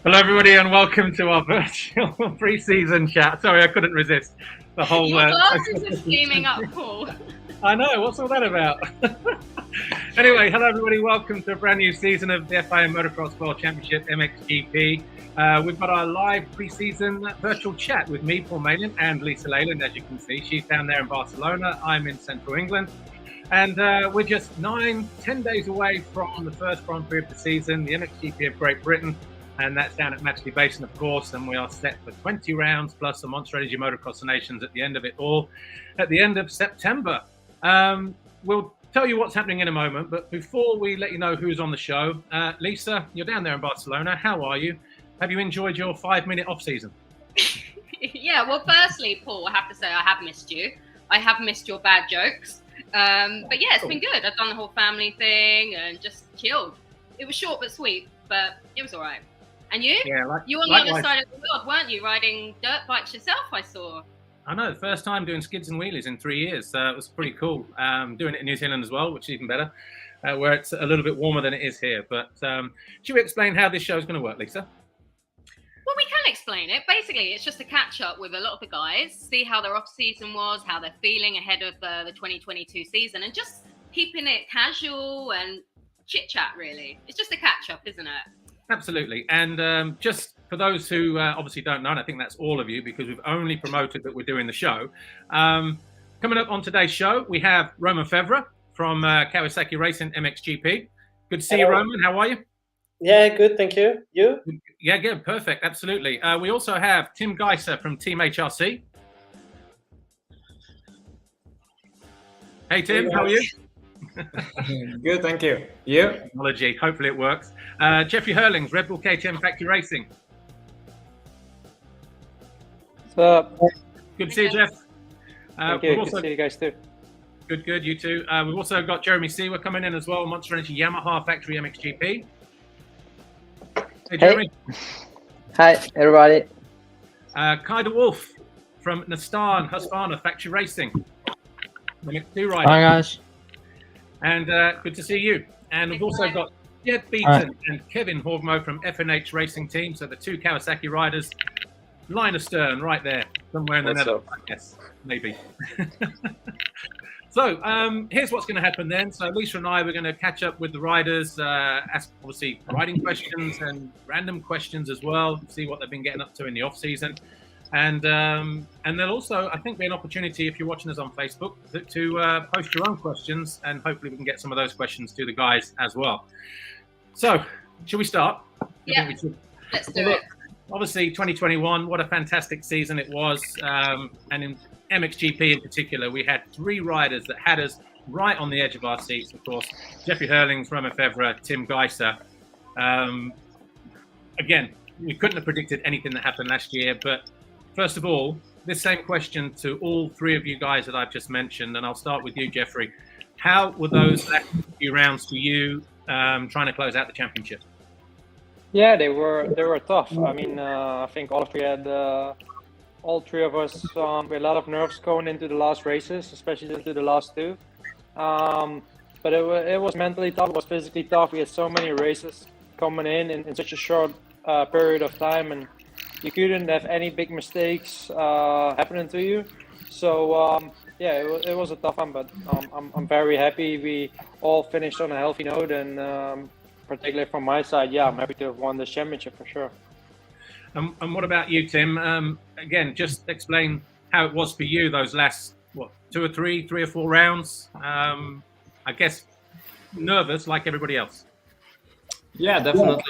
Hello, everybody, and welcome to our virtual pre-season chat. Sorry, I couldn't resist the whole. Your glasses are steaming up, Paul. I know. What's all that about? Anyway, hello, everybody. Welcome to a brand new season of the FIM Motocross World Championship MXGP. We've got our live pre-season virtual chat with me, Paul Malin, and Lisa Leyland. As you can see, she's down there in Barcelona. I'm in central England. And we're just 9-10 days away from the first Grand Prix of the season, the MXGP of Great Britain. And that's down at Matchley Basin, of course, and we are set for 20 rounds plus the Monster Energy Motocross Nations at the end of it all, at the end of September. We'll tell you what's happening in a moment, but before we let you know who's on the show, Lisa, you're down there in Barcelona. How are you? Have you enjoyed your 5-minute off-season? Yeah, well, firstly, Paul, I have to say I have missed you. I have missed your bad jokes. But yeah, it's been good. I've done the whole family thing and just chilled. It was short but sweet, but it was all right. And you? Yeah, you were on the other side of the world, weren't you? Riding dirt bikes yourself, I saw. I know, first time doing skids and wheelies in 3 years. It was pretty cool. Doing it in New Zealand as well, which is even better, where it's a little bit warmer than it is here. But should we explain how this show is going to work, Lisa? Well, we can explain it. Basically, it's just a catch-up with a lot of the guys, see how their off-season was, how they're feeling ahead of the 2022 season, and just keeping it casual and chit-chat, really. It's just a catch-up, isn't it? Absolutely. And just for those who obviously don't know, and I think that's all of you because we've only promoted that we're doing the show. Coming up on today's show, we have Roman Felder from Kawasaki Racing MXGP. Good to see you, Roman. How are you? Yeah, good. Thank you. You? Yeah, good. Perfect. Absolutely. We also have Tim Geiser from Team HRC. Hey, Tim. How are you? Good, thank you. You? Technology. Hopefully it works. Jeffrey Hurlings, Red Bull KTM Factory Racing. What's up? Good to see you, Jeff. Thank you. Good to see you guys too. Good, good. You too. We've also got Jeremy Seawer coming in as well, Monster Energy Yamaha Factory MXGP. Hey, Jeremy. Hi, everybody. Kai Dewolfe from Nastan Husqvarna Factory Racing. MX2 rider. Hi, guys. And good to see you. And we've also got Jed Beaton and Kevin Horgmo from Fnh Racing Team. So the two Kawasaki riders, line astern, right there, somewhere in the Netherlands, I guess, maybe. So here's what's going to happen then. So Lisa and I, we're going to catch up with the riders, ask obviously riding questions and random questions as well, see what they've been getting up to in the off season. And there'll also, I think, be an opportunity if you're watching us on Facebook to post your own questions, and hopefully we can get some of those questions to the guys as well. So, should we start? Yeah, let's do it. Obviously, 2021, what a fantastic season it was. And in MXGP in particular, we had 3 riders that had us right on the edge of our seats, of course. Jeffrey Hurlings, Roman Felder, Tim Geiser. Again, we couldn't have predicted anything that happened last year, but first of all, this same question to all 3 of you guys that I've just mentioned, and I'll start with you, Jeffrey. How were those last few rounds for you trying to close out the championship? Yeah, they were tough. I mean, I think all 3 of us with a lot of nerves going into the last races, especially into the last 2. But it was mentally tough. It was physically tough. We had so many races coming in such a short period of time, and you couldn't have any big mistakes happening to you. So yeah, it was a tough one, but I'm very happy we all finished on a healthy note, and particularly from my side, yeah, I'm happy to have won the championship for sure. And what about you, Tim? Again, just explain how it was for you those last, three or four rounds. I guess nervous like everybody else. Yeah, definitely.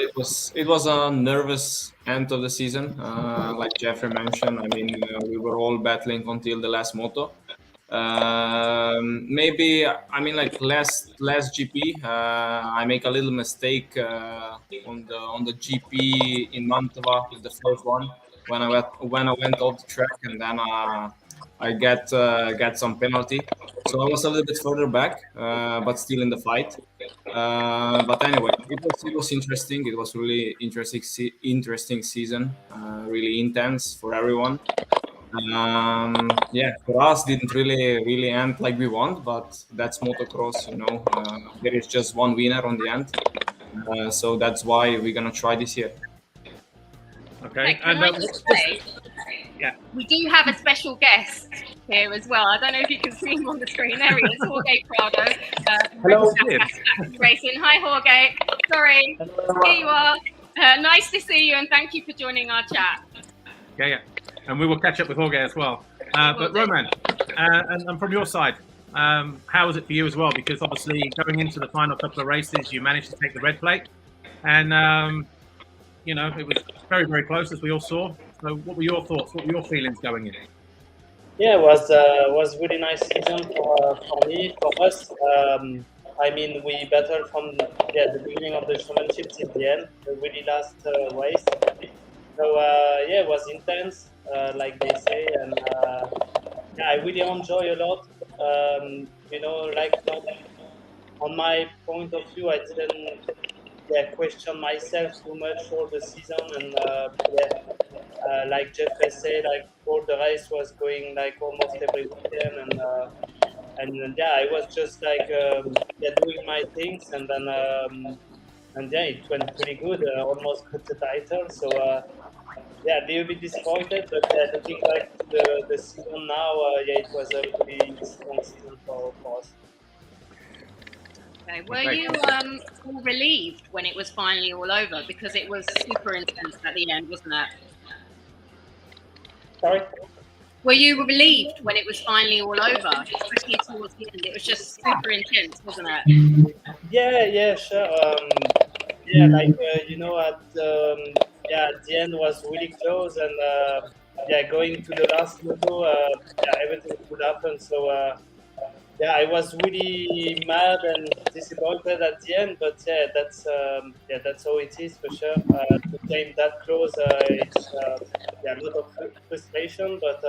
It was a nervous end of the season, like Jeffrey mentioned. I mean, we were all battling until the last moto. Maybe I mean like last GP, I make a little mistake on the GP in Mantova, the first one when I went off the track, and then I get some penalty. So I was a little bit further back, but still in the fight. But anyway, it was interesting. It was really interesting season, really intense for everyone. Yeah, for us, didn't really end like we want, but that's motocross, you know. There is just one winner on the end, so that's why we're gonna try this year. Okay, Can I just say, yeah, we do have a special guest here as well. I don't know if you can see him on the screen. There he is, Jorge Prado. Hello. Racing. Hi, Jorge. Sorry, here you are. Nice to see you, and thank you for joining our chat. Yeah. And we will catch up with Jorge as well. But Roman, and from your side, how was it for you as well? Because obviously going into the final couple of races, you managed to take the red plate. And, you know, it was very, very close as we all saw. So what were your thoughts? What were your feelings going in? Yeah, it was really nice season for me, for us. I mean, we battled from the beginning of the championship till the end, the really last race. So yeah, it was intense, like they say, and yeah, I really enjoy a lot. You know, like on my point of view, I didn't question myself too much for the season, and like Jeff said, like all the race was going like almost every weekend, and yeah, I was just like doing my things, and then and yeah, it went pretty good. Almost got the title, so yeah, a little bit disappointed, but looking back to the season now, yeah, it was a really strong season for us. Okay. Were you all relieved when it was finally all over? Because it was super intense at the end, wasn't it? Sorry? Were you relieved when it was finally all over? Especially towards the end, it was just super intense, wasn't it? Yeah, sure. Yeah, like you know, at the end was really close, and yeah, going to the last moto, yeah, everything could happen. So yeah, I was really mad and disappointed at the end, but yeah, that's how it is for sure. To came that close, it's yeah, a lot of frustration, but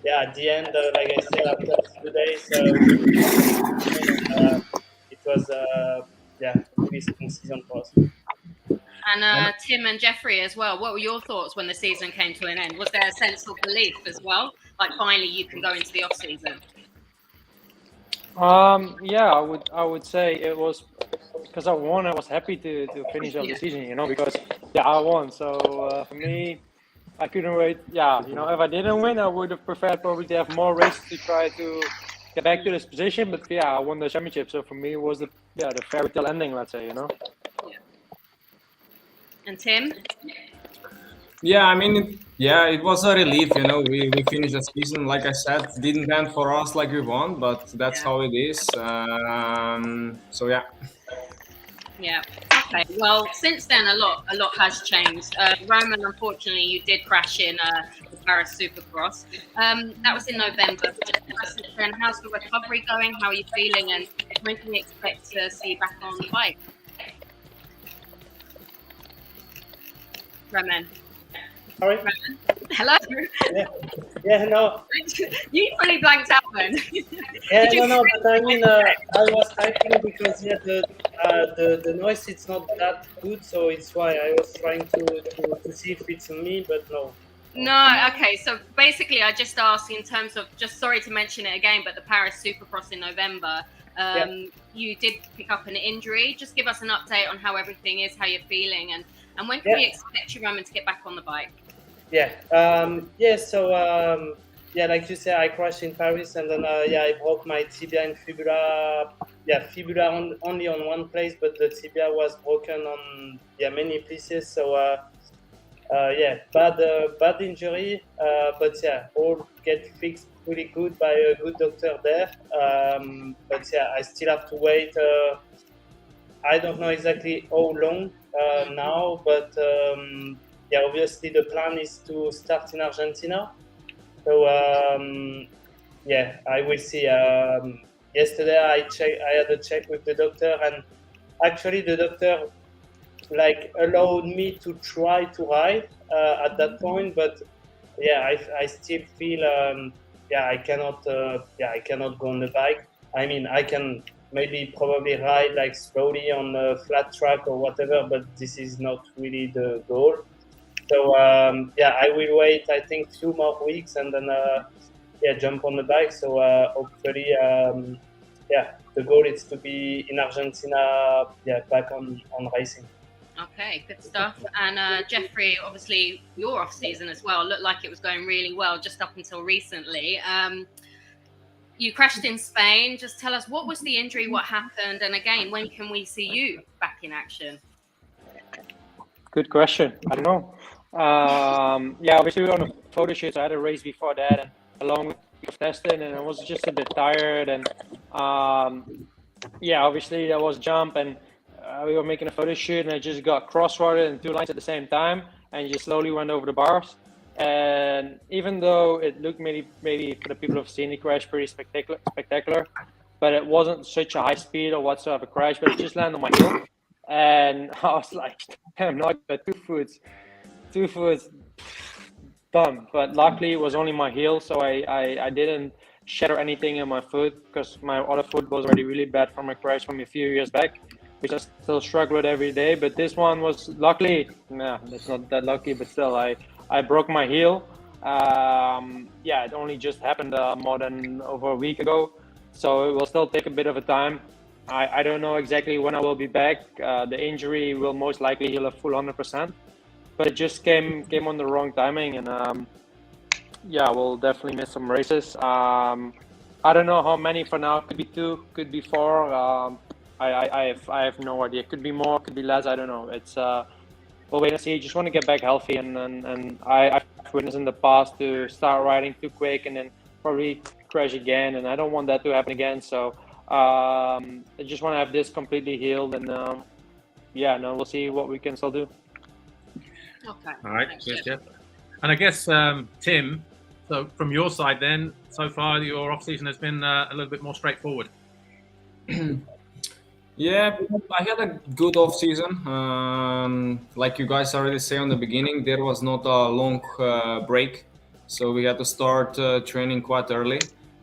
yeah, at the end, like I said, after a few days, it was yeah, really strong season for us. And Tim and Jeffrey as well. What were your thoughts when the season came to an end? Was there a sense of relief as well? Like finally you can go into the off season? Yeah, I would say it was because I won. I was happy to finish off the season, you know, because yeah, I won. So for me, I couldn't wait. Yeah, you know, if I didn't win, I would have preferred probably to have more races to try to get back to this position. But yeah, I won the championship. So for me, it was the fairy tale ending, let's say, you know. Yeah. And Tim? Yeah, I mean, it was a relief, you know. We finished the season, like I said, didn't end for us like we want, but that's how it is. So yeah. Yeah. Okay. Well, since then, a lot has changed. Roman, unfortunately, you did crash in the Paris Supercross. That was in November. And how's the recovery going? How are you feeling? And when can we expect to see you back on the bike? Roman. Sorry? Hello? Yeah, no. You fully blanked out then. Yeah, no, but I mean, I was typing because the noise it's not that good, so it's why I was trying to see if it's me, but no. No, okay. So basically, I just asked in terms of, just sorry to mention it again, but the Paris Supercross in November, you did pick up an injury. Just give us an update on how everything is, how you're feeling, and when can we expect you, Roman, to get back on the bike? Like you said, I crashed in Paris, and then I broke my tibia and fibula. Fibula only on one place, but the tibia was broken on many pieces. So bad injury, but all get fixed pretty good by a good doctor there. I still have to wait. I don't know exactly how long now, but obviously the plan is to start in Argentina. So I will see. Yesterday I had a check with the doctor, and actually the doctor allowed me to try to ride at that point, but I still feel I cannot go on the bike. I mean, I can probably ride slowly on a flat track or whatever, but this is not really the goal. So I will wait, I think, few more weeks, and then jump on the bike. So hopefully the goal is to be in Argentina, back on racing. Okay, good stuff. And Jeffrey, obviously your off season as well looked like it was going really well just up until recently. You crashed in Spain. Just tell us, what was the injury, what happened, and again, when can we see you back in action? Good question. I don't know. Obviously we were on a photo shoot, so I had a race before that, and along with testing, and I was just a bit tired, and obviously there was jump, and we were making a photo shoot, and I just got crossworded in two lines at the same time, and just slowly went over the bars. And even though it looked maybe for the people who've seen the crash pretty spectacular, but it wasn't such a high speed or whatsoever crash, but it just landed on my heel, and I was like, damn, not but 2 foot done. But luckily it was only my heel, so I didn't shatter anything in my foot, because my other foot was already really bad from a crash from a few years back, which I still struggle with every day. But this one was luckily, that's not that lucky, but still I broke my heel. It only just happened more than over a week ago, so it will still take a bit of a time. I don't know exactly when I will be back. The injury will most likely heal a full 100%, but it just came on the wrong timing, and we'll definitely miss some races. I don't know how many for now. Could be 2, could be 4. I have no idea. Could be more, could be less. I don't know. It's we'll wait and see. Just want to get back healthy, and I've witnessed in the past to start riding too quick and then probably crash again, and I don't want that to happen again. So I just want to have this completely healed, and we'll see what we can still do. Okay. All right. Cheers, Jeff. And I guess Tim, so from your side then, so far your off season has been a little bit more straightforward. Yeah, I had a good off season. Like you guys already say on the beginning, there was not a long break, so we had to start training quite early.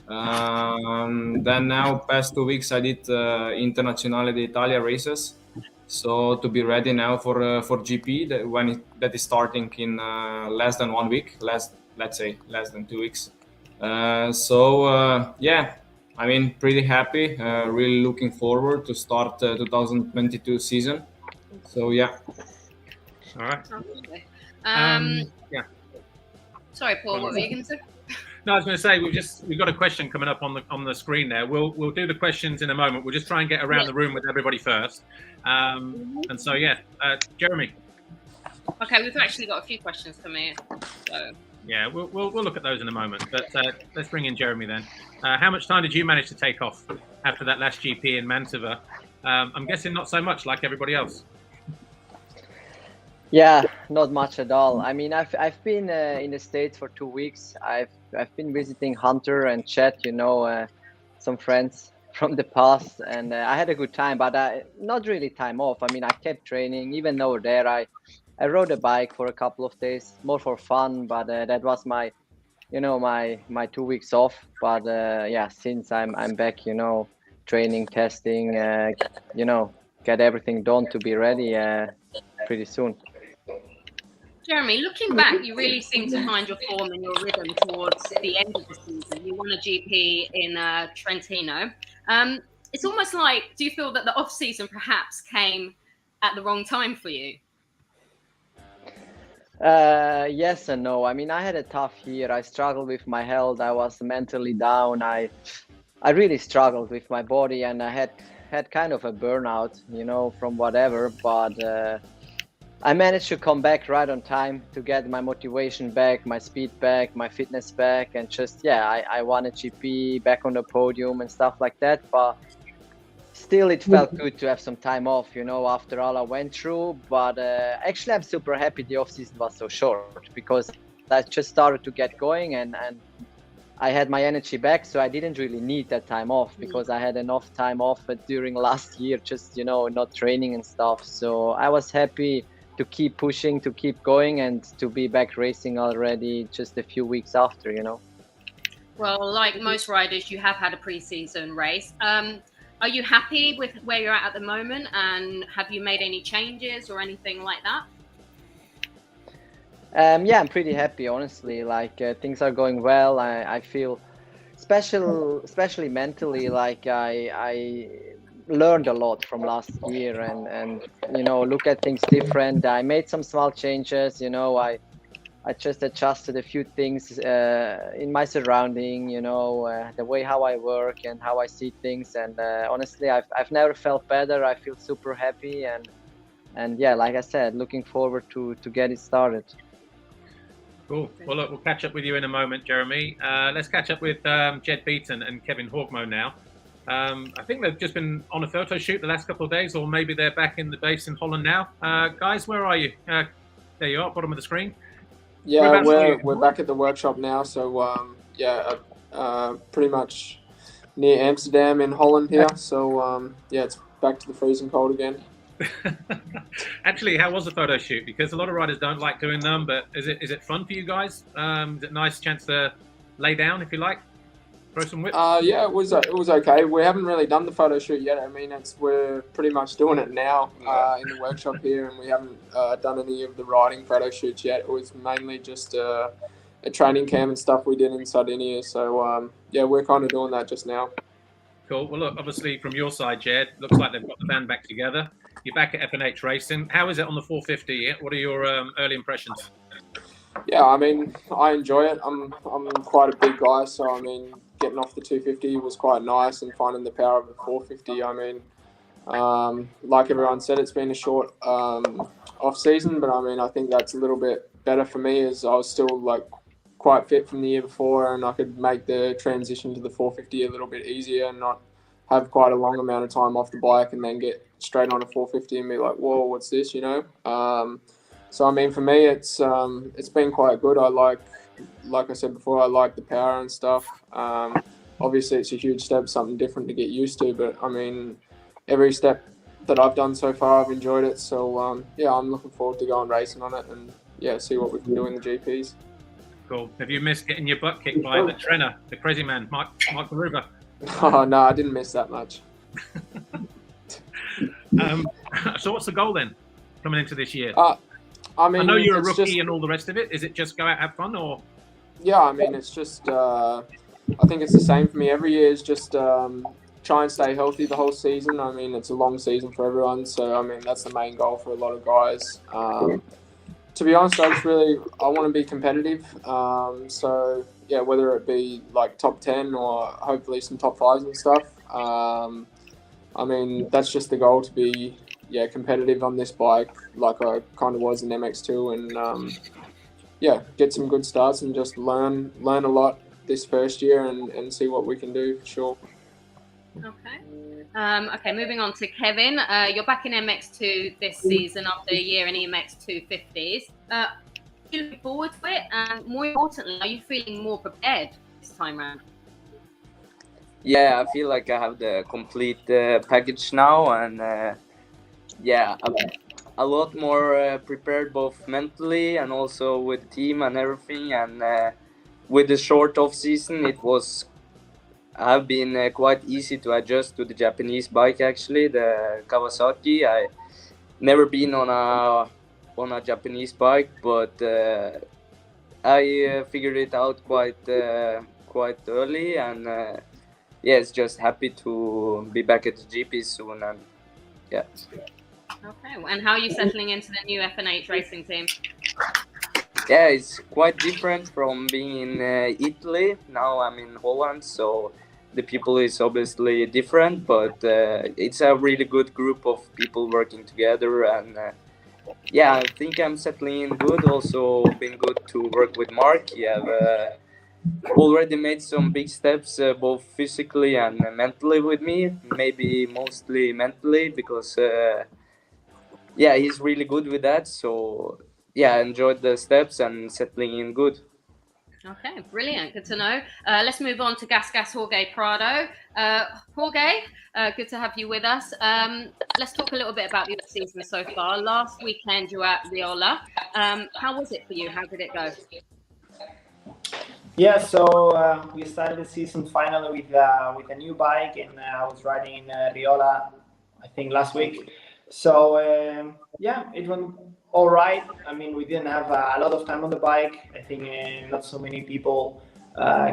Then now, past 2 weeks, I did Internazionale d'Italia races, so to be ready now for GP that is starting in less than 1 week, let's say less than 2 weeks. I mean, pretty happy, really looking forward to start 2022 season. So, yeah. All right. Sorry, Paul, what were you going to say? No, I was going to say we've got a question coming up on the screen there. We'll do the questions in a moment. We'll just try and get around the room with everybody first. And so Jeremy. Okay, we've actually got a few questions coming in. So. Yeah, we'll look at those in a moment. But let's bring in Jeremy then. How much time did you manage to take off after that last GP in Mantova? I'm guessing not so much, like everybody else. Yeah, not much at all. I mean, I've been in the States for 2 weeks. I've been visiting Hunter and Chet, some friends from the past, and I had a good time, but not really time off. I mean, I kept training. Even over there, I rode a bike for a couple of days, more for fun, but that was my 2 weeks off. But since I'm back, training, testing, get everything done to be ready pretty soon. Jeremy, looking back, you really seem to find your form and your rhythm towards the end of the season. You won a GP in Trentino. It's almost like, do you feel that the off-season perhaps came at the wrong time for you? Yes and no. I mean, I had a tough year. I struggled with my health. I was mentally down. I really struggled with my body, and I had kind of a burnout, from whatever. But I managed to come back right on time to get my motivation back, my speed back, my fitness back, and just I won a GP, back on the podium and stuff like that. But still, it felt good to have some time off, after all I went through. But actually, I'm super happy the off season was so short, because I just started to get going, and I had my energy back, so I didn't really need that time off, because I had enough time off during last year, just not training and stuff. So I was happy to keep pushing, to keep going, and to be back racing already just a few weeks after. Well, like most riders, you have had a pre-season race. Are you happy with where you're at the moment, and have you made any changes or anything like that? Yeah, I'm pretty happy, honestly. Like things are going well. I feel especially mentally, like I learned a lot from last year, and look at things different. I made some small changes. I just adjusted a few things in my surrounding, the way how I work and how I see things. And honestly, I've never felt better. I feel super happy, and yeah, like I said, looking forward to get it started. Cool. Well, look, we'll catch up with you in a moment, Jeremy. Let's catch up with Jed Beaton and Kevin Horgmo now. I think they've just been on a photo shoot the last couple of days, or maybe they're back in the base in Holland now. Guys, where are you? There you are, bottom of the screen. Yeah, we're back at the workshop now. So pretty much near Amsterdam in Holland here. So it's back to the freezing cold again. Actually, how was the photo shoot? Because a lot of riders don't like doing them, but is it fun for you guys? Is it a nice chance to lay down, if you like, throw some whips? Yeah, it was okay. We haven't really done the photo shoot yet. I mean, we're pretty much doing it now in the workshop here, and we haven't done any of the riding photo shoots yet. It was mainly just a training camp and stuff we did in Sardinia. So we're kind of doing that just now. Cool. Well, look, obviously from your side, Jed, looks like they've got the band back together. You're back at Fnh Racing. How is it on the 450? What are your early impressions? Yeah, I mean, I enjoy it. I'm quite a big guy, so I mean, getting off the 250 was quite nice, and finding the power of the 450. I mean, like everyone said, it's been a short off season, but I mean, I think that's a little bit better for me, as I was still like quite fit from the year before, and I could make the transition to the 450 a little bit easier and not have quite a long amount of time off the bike and then get straight on a 450 and be like, whoa, what's this, So I mean, for me, it's been quite good. I like I said before, I like the power and stuff. Obviously, it's a huge step, something different to get used to. But I mean, every step that I've done so far, I've enjoyed it. So I'm looking forward to going racing on it and see what we can do in the GPs. Cool. Have you missed getting your butt kicked by the trainer, the crazy man, Mike Maruga? Oh no, I didn't miss that much. So what's the goal then, coming into this year? I mean, I know you're a rookie and all the rest of it. Is it just go out, have fun, or? Yeah, I mean, it's just. I think it's the same for me every year. Is just try and stay healthy the whole season. I mean, it's a long season for everyone, so I mean that's the main goal for a lot of guys. To be honest, I want to be competitive. So yeah, whether it be like top 10 or hopefully some top 5s and stuff. I mean, that's just the goal, to be competitive on this bike, like I kind of was in MX2, and get some good starts and just learn a lot this first year and see what we can do for sure. Okay, moving on to Kevin. You're back in MX2 this season after a year in EMX 250s. Are you looking forward to it? And more importantly, are you feeling more prepared this time around? Yeah, I feel like I have the complete package now, and a lot more prepared, both mentally and also with the team and everything. And with the short off season, have been quite easy to adjust to the Japanese bike. Actually, the Kawasaki. I never been on a Japanese bike, but I figured it out quite early, and it's just happy to be back at the GP soon, and Okay, and how are you settling into the new Fnh Racing Team? yeah, it's quite different from being in Italy. Now I'm in Holland, so the people is obviously different, but it's a really good group of people working together, and yeah, I think I'm settling in good. Also been good to work with Mark. You have already made some big steps both physically and mentally with me, maybe mostly mentally because yeah, he's really good with that. So yeah, I enjoyed the steps and settling in good. Okay, brilliant. Good to know. Let's move on to Gas Jorge Prado. Jorge, good to have you with us. Let's talk a little bit about your season so far. Last weekend you were at Riola. How was it for you? How did it go? Yeah, so we started the season finally with a new bike, and I was riding in Riola, I think last week. So yeah, it went all right. I mean, we didn't have a lot of time on the bike. I think not so many people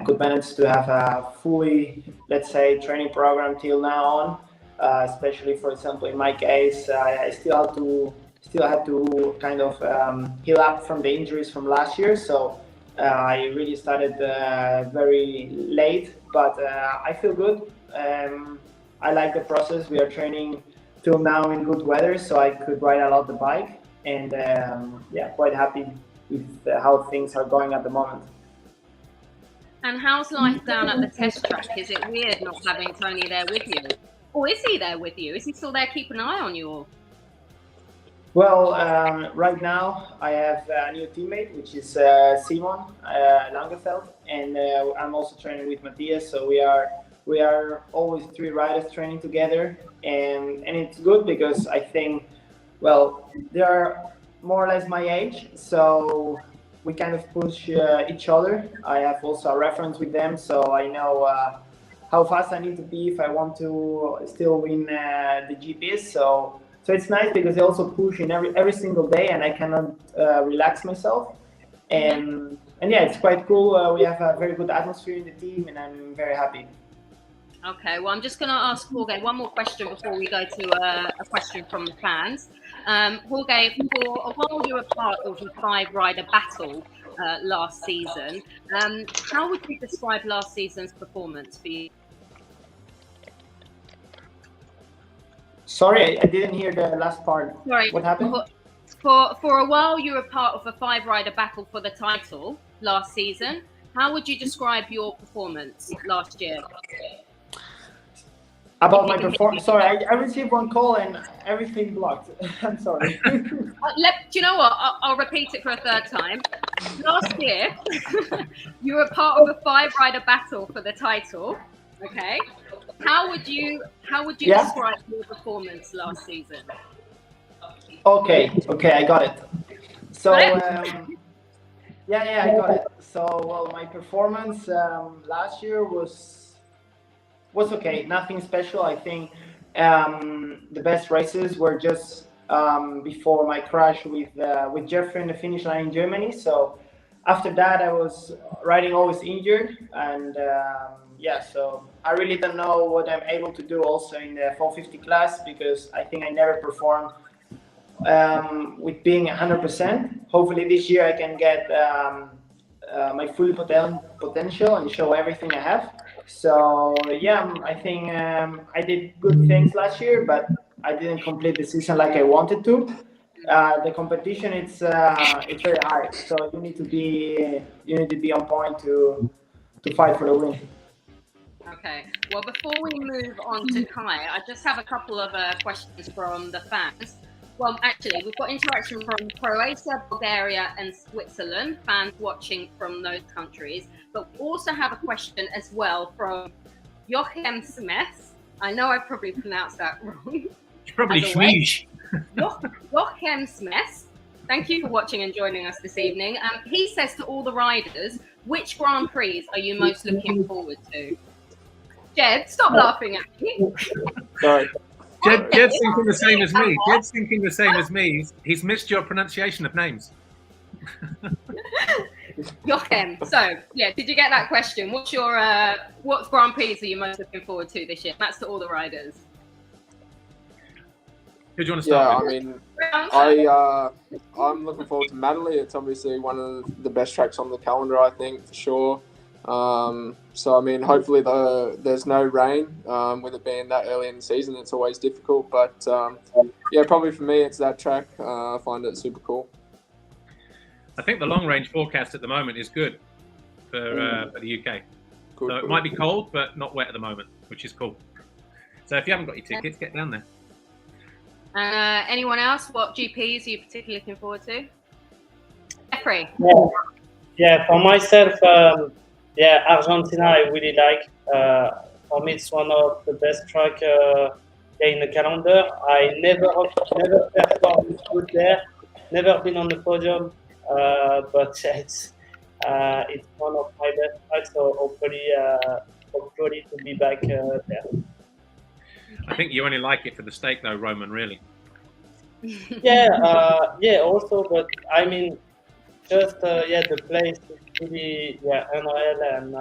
could manage to have a fully, let's say, training program till now on. Especially, for example, in my case, I still had to kind of heal up from the injuries from last year. So I really started very late, but I feel good. I like the process. We are training till now in good weather, so I could ride a lot the bike, and yeah, quite happy with how things are going at the moment. And how's life down at the test track? Is it weird not having Tony there with you? Or is he there with you? Is he still there keeping an eye on you all? Well, right now I have a new teammate, which is Simon Langefeld, and I'm also training with Matthias. So we are always three riders training together, and it's good because I think, well, they are more or less my age, so we kind of push each other. I have also a reference with them, so I know how fast I need to be if I want to still win the GPs. So it's nice because they also push in every single day, and I cannot relax myself. And yeah, it's quite cool. We have a very good atmosphere in the team, and I'm very happy. Okay, well, I'm just going to ask Jorge one more question before we go to a question from the fans. Jorge, for a while you were part of the 5-rider battle last season. How would you describe last season's performance for you? Sorry, I didn't hear the last part. Sorry. What happened? For a while you were part of a 5-rider battle for the title last season. How would you describe your performance last year? About my performance? Sorry, I received one call and everything blocked. I'm sorry. Do you know what? I'll repeat it for a third time. Last year, you were part of a 5-rider battle for the title. Okay. How would you describe your performance last season? Okay, I got it. So yeah, I got it. So well, my performance last year was okay. Nothing special. I think the best races were just before my crash with Jeffrey in the finish line in Germany. So after that, I was riding always injured, and yeah, so I really don't know what I'm able to do also in the 450 class, because I think I never performed with being 100%. Hopefully this year I can get my full potential and show everything I have. So yeah, I think I did good things last year, but I didn't complete the season like I wanted to. The competition it's very hard, so you need to be on point to fight for the win. Okay. Well, before we move on to Kai, I just have a couple of questions from the fans. Well, actually, we've got interaction from Croatia, Bulgaria, and Switzerland, fans watching from those countries. But we also have a question as well from Joachim Smith. I know I probably pronounced that wrong. Probably Schmeesh. Joachim Smith, thank you for watching and joining us this evening. He says to all the riders, which Grand Prix are you most looking forward to? Jed, stop laughing at me. Sorry. Jed's thinking the same as me. Jed's thinking the same as me. He's missed your pronunciation of names. Joachim, so yeah, did you get that question? What's your what Grand Prix are you most looking forward to this year? That's to all the riders. Who do you want to Yeah, start I with? mean, I'm looking forward to Manly. It's obviously one of the best tracks on the calendar, I think, for sure. So I mean, hopefully there's no rain. With it being that early in the season, it's always difficult. But yeah, probably for me, it's that track. I find it super cool. I think the long range forecast at the moment is good for the UK. Good, So it good. might be cold, but not wet at the moment, which is cool. So if you haven't got your tickets, get down there. Anyone else? What GPs are you particularly looking forward to? Jeffrey. Yeah, for myself, Argentina I really like. For me, it's one of the best track in the calendar. I never performed good there. Never been on the podium, but it's one of my best tracks. So hopefully to be back there. I think you only like it for the steak, though, Roman. Really. Yeah. Also, but I mean, just the place is really unreal, and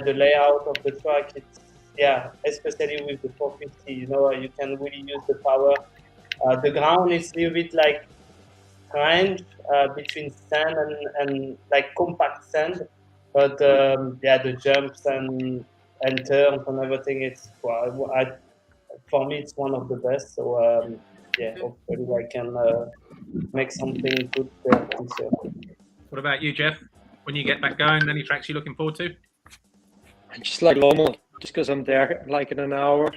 the layout of the track. It's especially with the 450. You can really use the power. The ground is a little bit like strange between sand and like compact sand, but the jumps and turns and everything. It's for me, it's one of the best. So hopefully I can make something good there this year. What about you, Jeff? When you get back going, any tracks you're looking forward to? Just like Lommel, just because I'm there like in an hour.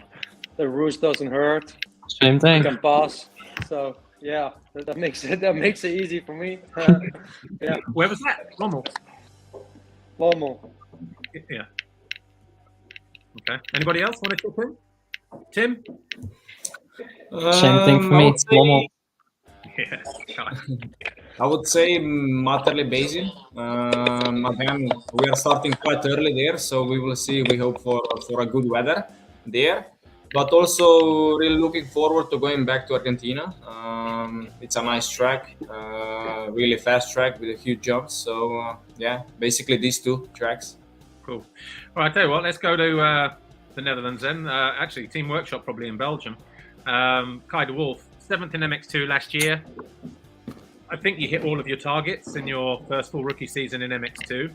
The roost doesn't hurt. Same thing. I can pass. So yeah, that makes it easy for me. Yeah. Where was that? Lommel. Yeah. Okay. Anybody else want to chip in? Tim? Same thing for me. Lommel. Yeah. I would say Matterley Basin. Again, we are starting quite early there, so we will see. We hope for a good weather there, but also really looking forward to going back to Argentina. It's a nice track, really fast track with a huge jumps. So basically these two tracks. Cool. All right, I tell you what, let's go to the Netherlands then. Actually, Team Workshop probably in Belgium. Kai Dewolfe, 7th in MX2 last year. I think you hit all of your targets in your first full rookie season in MX2.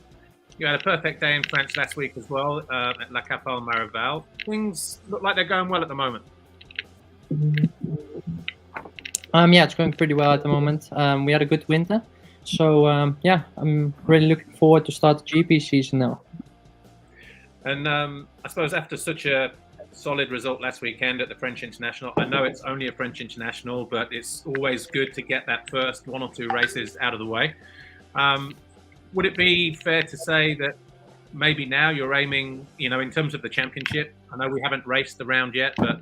You had a perfect day in France last week as well at La Capelle Marival. Things look like they're going well at the moment. Yeah, it's going pretty well at the moment. We had a good winter, so I'm really looking forward to start the GP season now. And I suppose after such a solid result last weekend at the French International, I know it's only a French International, but it's always good to get that first one or two races out of the way. Would it be fair to say that maybe now you're aiming, in terms of the championship? I know we haven't raced the round yet, but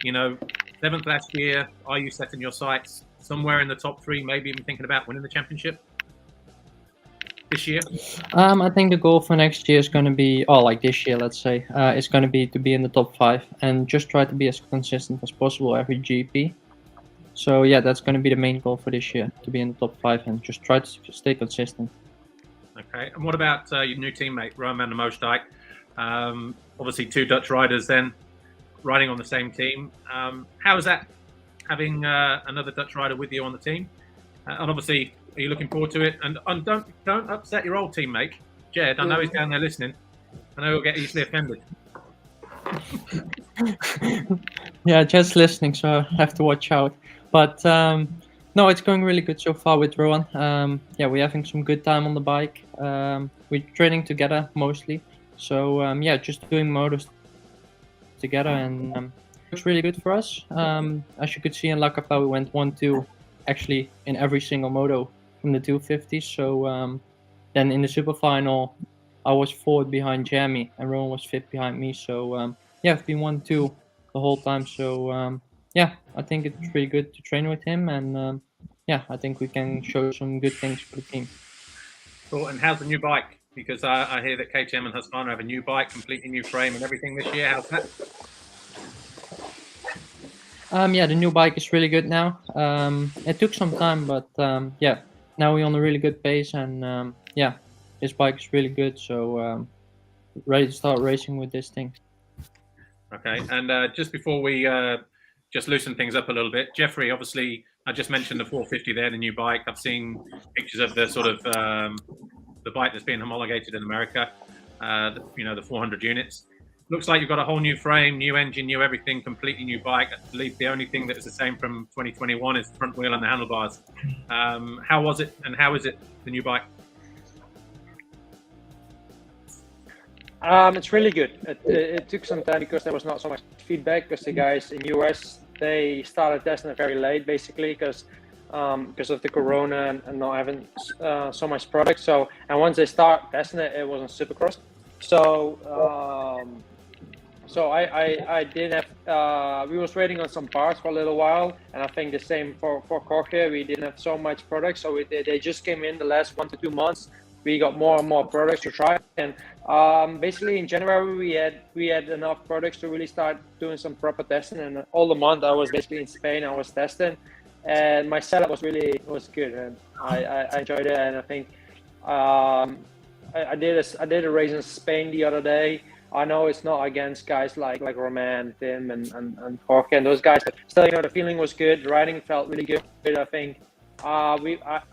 7th last year, are you setting your sights somewhere in the top 3, maybe even thinking about winning the championship this year? I think the goal for next year is going to be, like this year, let's say, is going to be in the top 5 and just try to be as consistent as possible every GP. So yeah, that's going to be the main goal for this year, to be in the top 5 and just try to stay consistent. Okay, and what about your new teammate, Roman de Moosdijk? Obviously 2 Dutch riders then riding on the same team. How is that, having another Dutch rider with you on the team? And obviously, are you looking forward to it? And don't upset your old teammate, Jed. I know he's down there listening. I know he'll get easily offended. Yeah, Jed's listening, so I have to watch out. But no, it's going really good so far with Rowan. We're having some good time on the bike. We're training together mostly. So just doing motos together, and it's really good for us. As you could see in La Capelle, we went 1-2 actually in every single moto from the 250s. So then in the super final, I was 4th behind Jamie and Rowan was 5th behind me. So it's been 1-2 the whole time. So I think it's really good to train with him, and I think we can show some good things for the team. Cool. And how's the new bike? Because I hear that KTM and Husqvarna have a new bike, completely new frame and everything this year. How's that? The new bike is really good now. It took some time, but now we're on a really good pace, and this bike is really good. So ready to start racing with this thing. Okay, and just before we just loosen things up a little bit. Jeffrey, obviously, I just mentioned the 450 there, the new bike. I've seen pictures of the sort of the bike that's being homologated in America. The 400 units. Looks like you've got a whole new frame, new engine, new everything, completely new bike. I believe the only thing that is the same from 2021 is the front wheel and the handlebars. How was it, and how is it, the new bike? It's really good. It took some time because there was not so much feedback, because the guys in US, they started testing it very late, basically, because of the corona and not having so much product. So, and once they start testing it, it wasn't Supercross. So I did have, we was waiting on some parts for a little while, and I think the same for Jorge. We didn't have so much product, so they just came in the last 1 to 2 months. We got more and more products to try, and basically in January we had enough products to really start doing some proper testing. And all the month I was basically in Spain. I was testing, and my setup was good, and I enjoyed it. And I think I did a race in Spain the other day. I know it's not against guys like Roman, Tim, and Jorge and those guys, but still, the feeling was good. The riding felt really good. I think I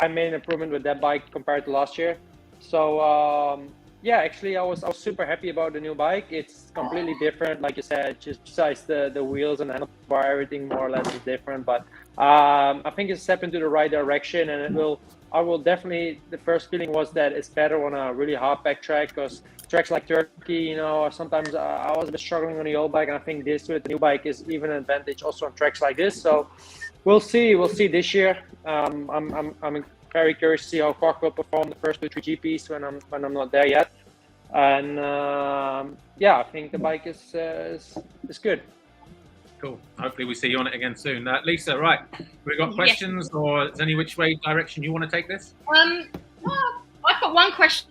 made an improvement with that bike compared to last year. So yeah, actually, I was super happy about the new bike. It's completely different, like you said. Just besides the wheels and the handlebar, everything more or less is different. But I think it's a step into the right direction, and I will definitely. The first feeling was that it's better on a really hard pack track, because tracks like Turkey, sometimes I was a bit struggling on the old bike, and I think this with the new bike is even an advantage also on tracks like this. So we'll see this year. I'm very curious to see how Cork will perform the first 2-3 GPs when I'm not there yet. And yeah, I think the bike is good. Cool. Hopefully we see you on it again soon. Lisa, right? We've got questions, or is any which way direction you want to take this? Well, I've got one question.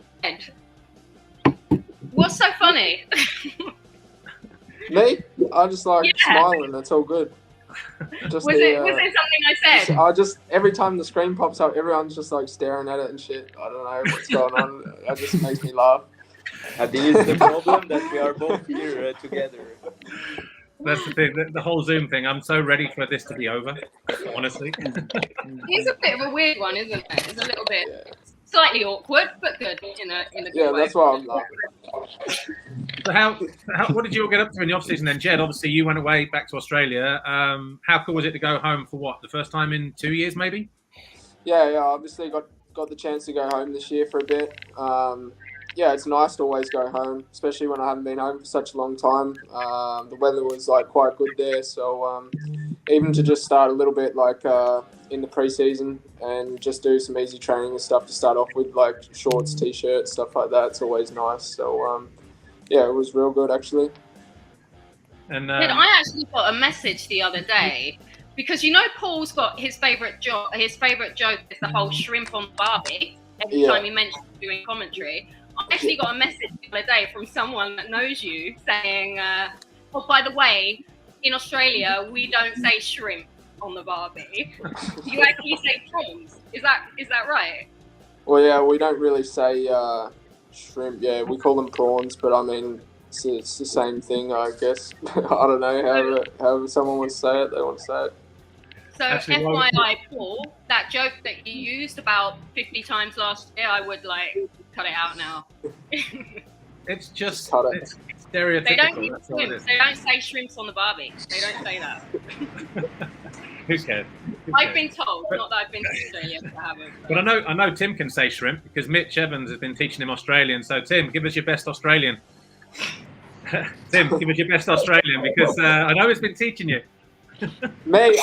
What's so funny? Me? I just smiling. That's all good. Was it something I said? Every time the screen pops up, everyone's just staring at it and shit. I don't know what's going on. It just makes me laugh. This is the problem, that we are both here together. That's the thing, the whole Zoom thing. I'm so ready for this to be over, honestly. It's a bit of a weird one, isn't it? It's a little bit slightly awkward, but good in a good way. That's why I'm laughing. So what did you all get up to in the off season then, Jed? Obviously you went away back to Australia. How cool was it to go home for what, the first time in 2 years maybe? Yeah, obviously got the chance to go home this year for a bit. Yeah, it's nice to always go home, especially when I haven't been home for such a long time. The weather was quite good there, so even to just start a little bit in the pre-season and just do some easy training and stuff to start off with, like shorts, t-shirts, stuff like that. It's always nice. So yeah, it was real good actually. And I actually got a message the other day, because Paul's got his favourite joke. His favourite joke is the whole shrimp on Barbie. Every time he mentions doing commentary. I actually got a message the other day from someone that knows you saying, oh, by the way, in Australia, we don't say shrimp on the Barbie. You actually say prawns. Is that right? Well, yeah, we don't really say shrimp. Yeah, we call them prawns, but I mean, it's the same thing, I guess. I don't know, however someone wants to say it, they want to say it. So actually, FYI, Paul, that joke that you used about 50 times last year, I would cut it out now. It's just it's stereotypical. They don't eat shrimps. They don't say shrimps on the Barbie. They don't say that. Who cares? I've been told, not that I've been to Australia, but I haven't. But I know Tim can say shrimp because Mitch Evans has been teaching him Australian. So Tim, give us your best Australian. Tim, give us your best Australian, because I know he's been teaching you. Me,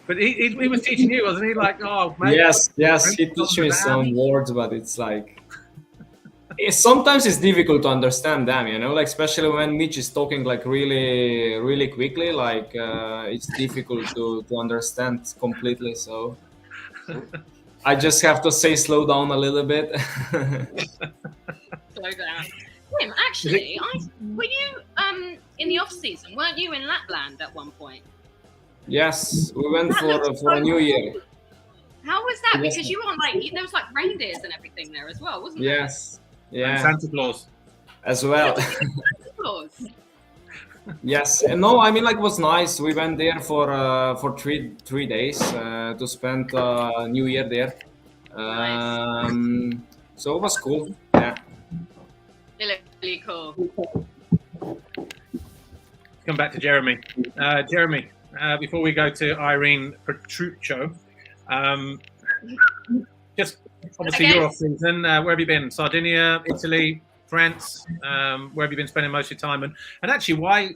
but he was teaching you, wasn't he? Oh, mate. Yes, he teaches me some words, but it's sometimes it's difficult to understand them, especially when Mitch is talking really, really quickly, it's difficult to understand completely. So I just have to say slow down a little bit. Slow down. Tim, actually, were you in the off season? Weren't you in Lapland at one point? Yes, we went for a New Year. How was that? Because you were on there was reindeers and everything there as well, wasn't there? Yes, yeah. And Santa Claus as well. Santa Claus. Yes, no, I mean, like, it was nice. We went there for 3 days to spend New Year there. So it was cool. Yeah. They look really cool. Come back to Jeremy. Jeremy, before we go to Irene Petruccio, just obviously Okay. your off season. Where have you been? Sardinia, Italy, France. Where have you been spending most of your time? And actually, why?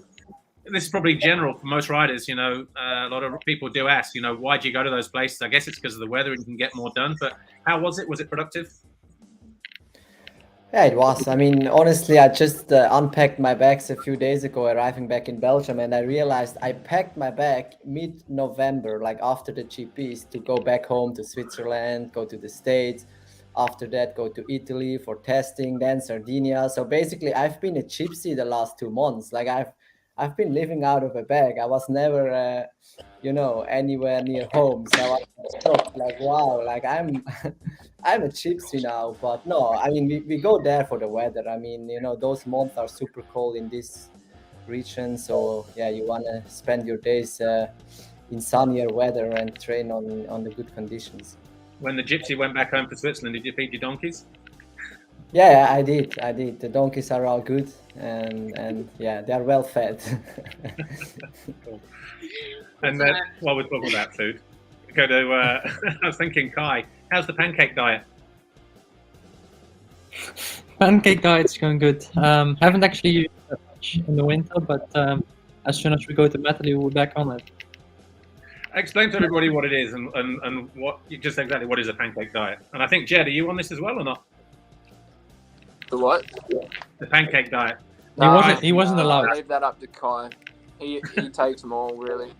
This is probably general for most riders. You know, a lot of people do ask. You know, why do you go to those places? I guess it's because of the weather and you can get more done. But how was it? Was it productive? Yeah, it was. I mean, honestly, I just unpacked my bags a few days ago, arriving back in Belgium, and I realized I packed my bag mid-November, like after the GPs, to go back home to Switzerland, go to the States. After that, go to Italy for testing, then Sardinia. So basically, I've been a gypsy the last 2 months. Like I've been living out of a bag. I was never, anywhere near home. So I was shocked, like, wow, like I'm I'm a gypsy now. But no, I mean, we go there for the weather. I mean, those months are super cold in this region. So yeah, you want to spend your days in sunnier weather and train on the good conditions. When the gypsy went back home to Switzerland, did you feed your donkeys? Yeah, I did. The donkeys are all good, and yeah, they are well fed. Cool. And then, while we're talking about food, go to. I was thinking, Kai, how's the pancake diet? Pancake Diet's going good. Haven't actually used it that much in the winter, but as soon as we go to Metally, we'll be back on it. Explain to everybody what it is and what just exactly what is a pancake diet. And I think Jed, are you on this as well or not? The what? The pancake diet. He wasn't allowed. I leave that up to Kai. He takes them all, really.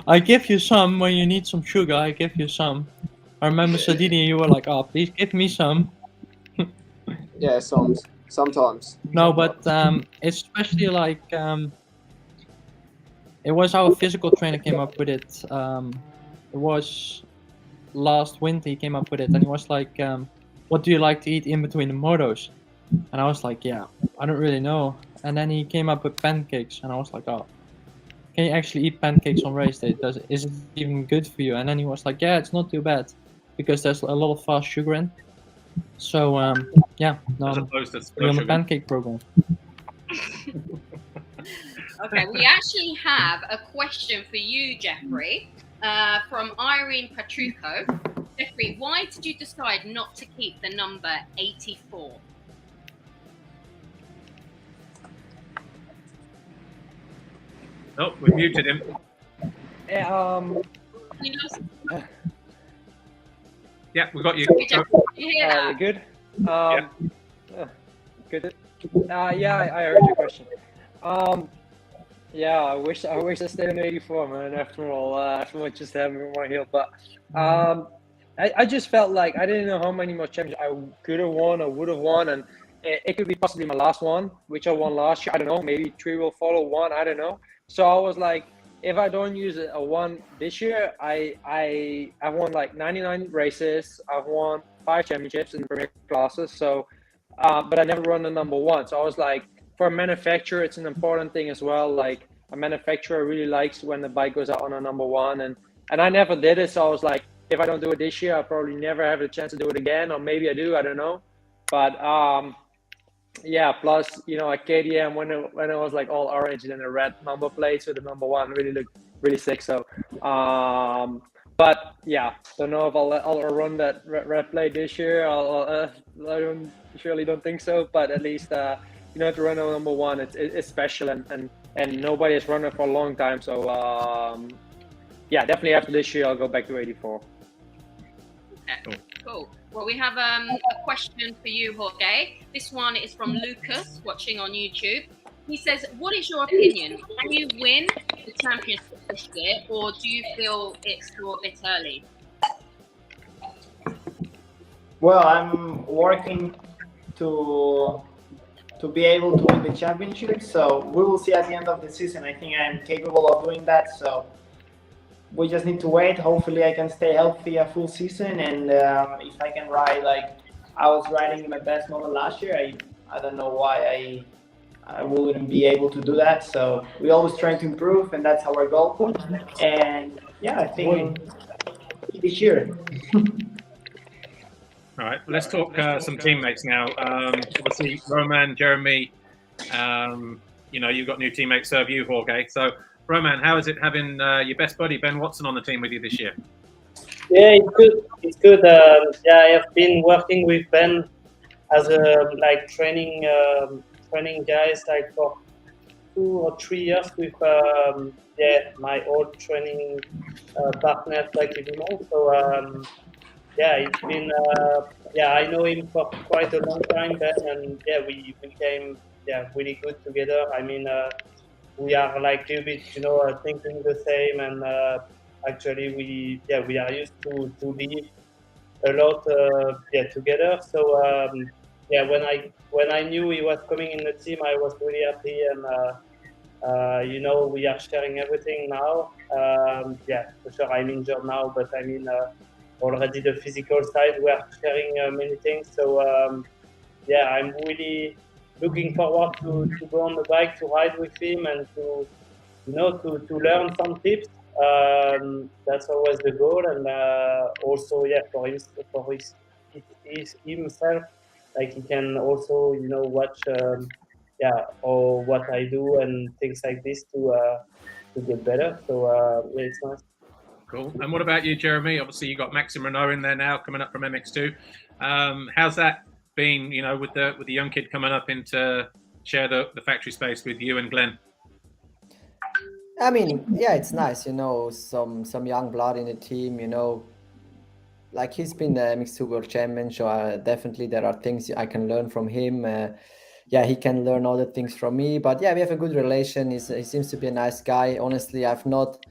I give you some when you need some sugar. I give you some. I remember Sardinia, you were like, "Oh, please give me some." Yeah, sometimes. No, but it's especially like it was our physical trainer came up with it. It was last winter he came up with it, and he was like, "What do you like to eat in between the motos?" And I was like, "Yeah, I don't really know." And then he came up with pancakes, and I was like, "Oh, can you actually eat pancakes on race day? Is it even good for you?" And then he was like, "Yeah, it's not too bad because there's a lot of fast sugar in." So yeah, no, As opposed to we're on the sugar. pancake program. Okay, we actually have a question for you, Jeffrey, from Irene Petruccio. Jeffrey, why did you decide not to keep the number 84? Oh, we muted him. You know, Yeah, we got you. Jeffrey, can you hear that? You good? Good. Yeah, I heard your question. Yeah, I wish I stayed in 84, man. After all, after what just happened with my heel, but I just felt like I didn't know how many more championships I could have won or would have won, and it could be possibly my last one, which I won last year. I don't know, maybe 3 will follow, 1, I don't know. So I was like, if I don't use a 1 this year, I've won like 99 races. I've won 5 championships in the premier classes. So, but I never run the number 1. So I was like, for a manufacturer, it's an important thing as well. Like a manufacturer really likes when the bike goes out on a number 1, and I never did it. So I was like, if I don't do it this year, I'll probably never have a chance to do it again, or maybe I do, I don't know. But yeah, plus, at KDM, when it was like all orange and a red number plate, so the number 1 really looked really sick. So, but yeah, don't know if I'll run that red plate this year. I surely don't think so, but at least, to run a number 1, it's special, and nobody has run it for a long time. So, yeah, definitely after this year, I'll go back to 84. Okay, cool. Well, we have a question for you, Jorge. This one is from Lucas, watching on YouTube. He says, what is your opinion? Can you win the championship this year, or do you feel it's still a bit early? Well, I'm working to be able to win the championship, so we will see at the end of the season. I think I'm capable of doing that, so we just need to wait. Hopefully I can stay healthy a full season, and if I can ride like I was riding in my best moment last year, I don't know why I wouldn't be able to do that. So we always trying to improve, and that's our goal. And yeah, I think this year. All right, let's talk some teammates now. Obviously, Roman, Jeremy, you've got new teammates serve you, Jorge. So, Roman, how is it having your best buddy Ben Watson on the team with you this year? Yeah, it's good. It's good. I have been working with Ben as a training guys for 2 or 3 years with my old training partner Evimo. So it's been I know him for quite a long time, Ben, and we became really good together. I mean, we are like a little bit thinking the same, and actually we are used to live a lot together. So when I knew he was coming in the team, I was really happy, and we are sharing everything now. For sure I'm injured now, but I mean already the physical side we are sharing many things. So I'm really looking forward to go on the bike, to ride with him, and to learn some tips. That's always the goal, and also for himself, like he can also watch or what I do and things like this to get better. So it's nice. Cool. And what about you, Jeremy? Obviously, you got Maxime Renault in there now, coming up from MX2. How's that been? With the young kid coming up into share the factory space with you and Glenn. I mean, yeah, it's nice, some young blood in the team, like he's been the MX2 World Champion, so definitely there are things I can learn from him. He can learn other things from me, but we have a good relation. He seems to be a nice guy. Honestly, I've not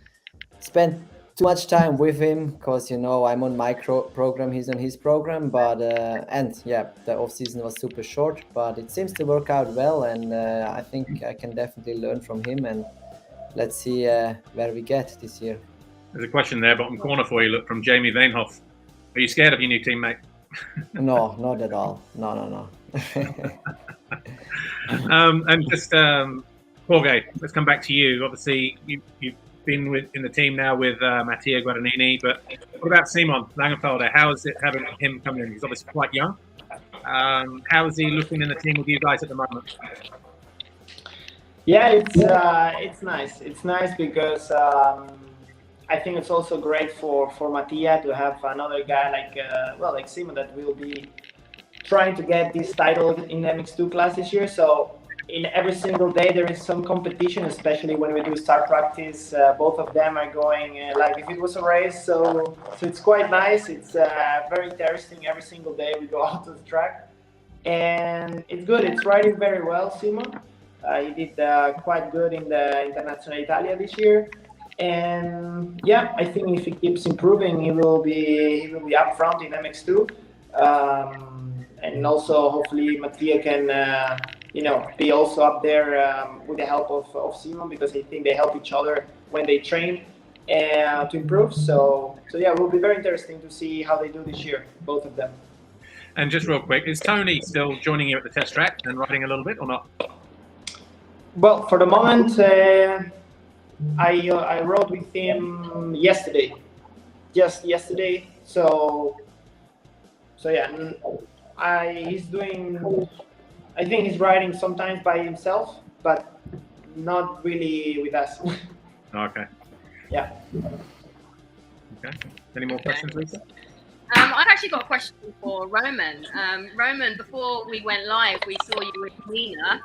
spent too much time with him because, I'm on my program, he's on his program, but the off season was super short, but it seems to work out well, and I think I can definitely learn from him, and let's see where we get this year. There's a question there, bottom corner for you, look, from Jamie Vainhoff. Are you scared of your new teammate? No, not at all. No. And just Jorge, let's come back to you. Obviously, you've been in the team now with Mattia Guadagnini, but what about Simon Langenfelder? How is it having him come in? He's obviously quite young. How is he looking in the team with you guys at the moment? Yeah, it's nice. It's nice because I think it's also great for Mattia to have another guy like Simon that will be trying to get this title in the MX2 class this year. So in every single day there is some competition, especially when we do start practice. Both of them are going like if it was a race. So it's quite nice. It's very interesting. Every single day we go out to the track, and it's good. It's riding very well, Simon. He did quite good in the Internazionale Italia this year, and I think if he keeps improving, he will be up front in MX2, and also hopefully Mattia can be also up there with the help of Simon, because I think they help each other when they train to improve. So it will be very interesting to see how they do this year, both of them. And just real quick, is Tony still joining you at the test track and riding a little bit or not? Well, for the moment, I rode with him yesterday, just yesterday. So he's doing. I think he's riding sometimes by himself, but not really with us. Okay. Yeah. Okay. Any more questions, Lisa? I've actually got a question for Roman. Roman, before we went live, we saw you with Nina.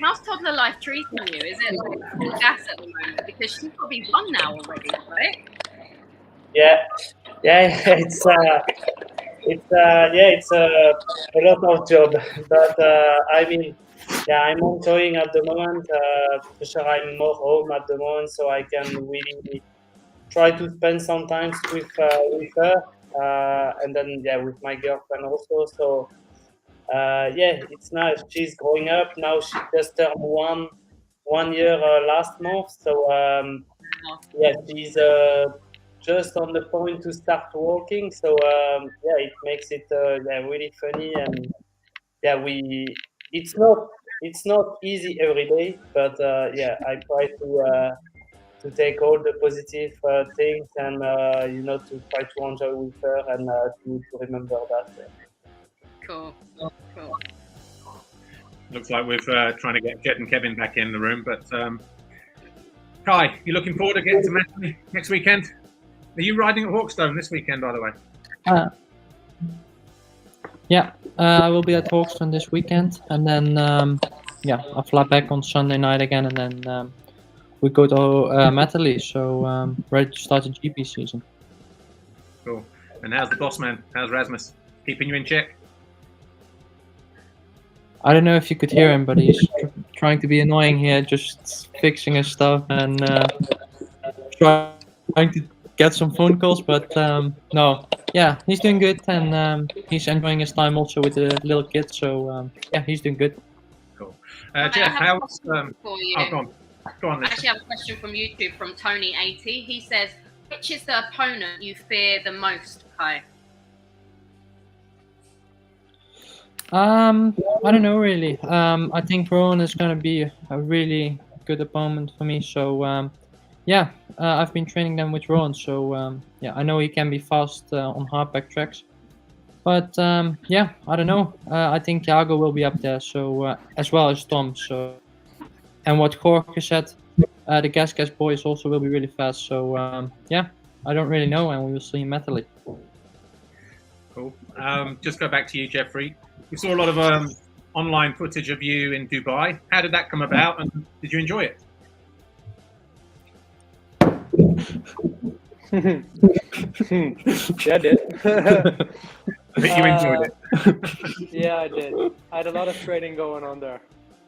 How's toddler life treating you? Is it like full gas at the moment? Because she's probably 1 now already, right? Yeah, it's a lot of job, but I mean, I'm enjoying at the moment. For sure, I'm more home at the moment, so I can really try to spend some time with her, and then with my girlfriend also. So it's nice. She's growing up now. She just turned one year last month. So she's just on the point to start walking. So it makes it really funny, and it's not it's not easy every day, but yeah, I try to take all the positive things and to try to enjoy with her and to remember that. Cool. Looks like we're trying to get Jed and Kevin back in the room. But Kai, you looking forward to getting to Matterley next weekend? Are you riding at Hawkstone this weekend, by the way? Yeah, I will be at Hawkstone this weekend, and then I'll fly back on Sunday night again, and then we go to Matterley. So ready to start the GP season. Cool. And how's the boss man? How's Rasmus? Keeping you in check? I don't know if you could hear him, but he's trying to be annoying here, just fixing his stuff and trying to get some phone calls. But no, yeah, he's doing good, and he's enjoying his time also with the little kids. So yeah, he's doing good. Cool. Well, Jeff, I have a question for you. Go on. I actually have a question from YouTube from Tony80. He says, which is the opponent you fear the most, Kai? I don't know really. I think Rowan is going to be a really good opponent for me. So yeah, I've been training them with Rowan. So yeah, I know he can be fast on hardback tracks. But yeah, I don't know. I think Thiago will be up there. So as well as Tom. So and what Jorge said, the Gas boys also will be really fast. So yeah, I don't really know, and we will see in Matterley. Cool. Just go back to you, Jeffrey. We saw a lot of online footage of you in Dubai. How did that come about, and did you enjoy it? Yeah, I did. I think you enjoyed it. Yeah, I did. I had a lot of training going on there.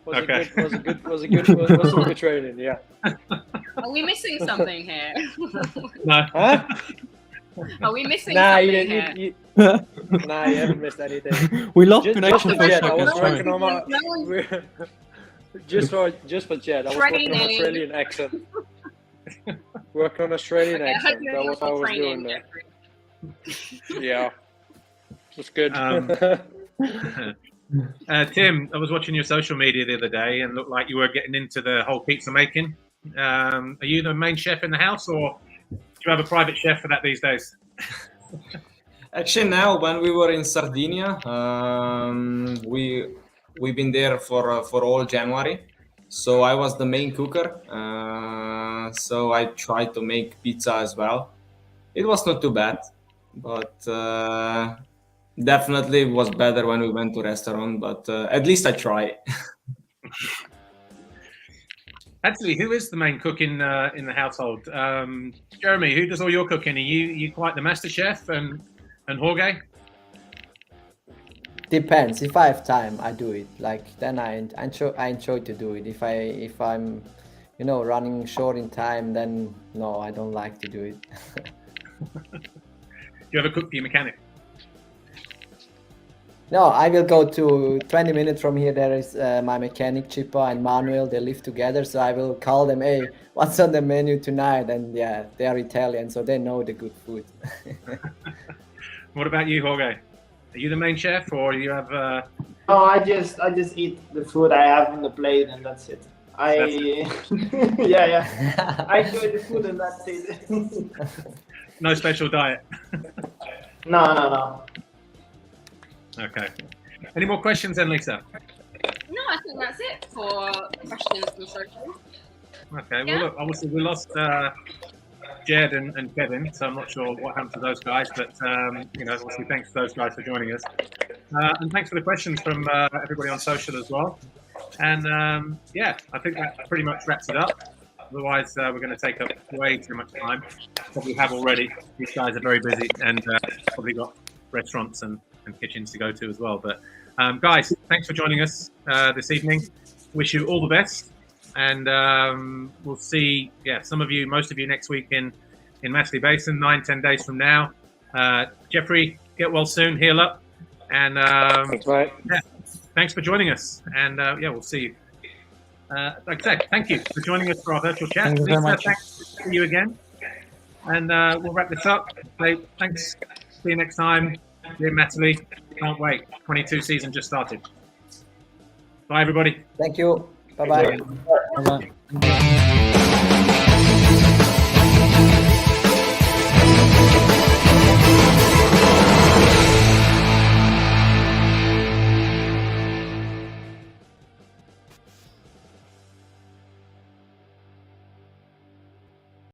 Was some good training. Yeah. Are we missing something here? No. Huh? Are we missing something here? Nah, you haven't missed anything. We lost Just connection for for a Jed. I second. was Sorry. working on my. Just for Jed. I was working on Australian accent. Working on Australian Okay, I hope accent. you're That doing was what I some was doing training, there. Jeffrey. Yeah. It's good. Tim, I was watching your social media the other day and looked like you were getting into the whole pizza making. Are you the main chef in the house, or do you have a private chef for that these days? Actually, now when we were in Sardinia, we've been there for all January. So I was the main cooker. So I tried to make pizza as well. It was not too bad, but definitely it was better when we went to restaurant. But at least I try. Actually, who is the main cook in the household? Jeremy, who does all your cooking? Are you quite the master chef, and Jorge? Depends. If I have time, I do it. Like then I enjoy to do it. If I'm, running short in time, then no, I don't like to do it. Do you ever cook for your mechanic? No, I will go to 20 minutes from here. There is my mechanic Chippa and Manuel. They live together, so I will call them. Hey, what's on the menu tonight? And yeah, they are Italian, so they know the good food. What about you, Jorge? Are you the main chef, or do you have? No, I just eat the food I have on the plate, and that's it. Yeah. I enjoy the food, and that's it. No special diet. No. Okay. Any more questions then, Lisa? No, I think that's it for questions from social. Okay. Yeah. Well, look, obviously we lost Jed and Kevin, so I'm not sure what happened to those guys, but obviously thanks to those guys for joining us, and thanks for the questions from everybody on social as well. And yeah, I think that pretty much wraps it up. Otherwise, we're going to take up way too much time. Probably have already. These guys are very busy and probably got restaurants and kitchens to go to as well. But guys, thanks for joining us this evening. Wish you all the best, and we'll see most of you next week in Matterley Basin, 9-10 days from now. Jeffrey, get well soon, heal up, and Thanks, mate. yeah, thanks for joining us, and we'll see you. Like I said, thank you for joining us for our virtual chat. Thank you very much. Thanks to see you again, and we'll wrap this up. So, thanks. See you next time. Here in Matterley. Can't wait. 22 season just started. Bye, everybody. Thank you. Bye bye. Bye-bye.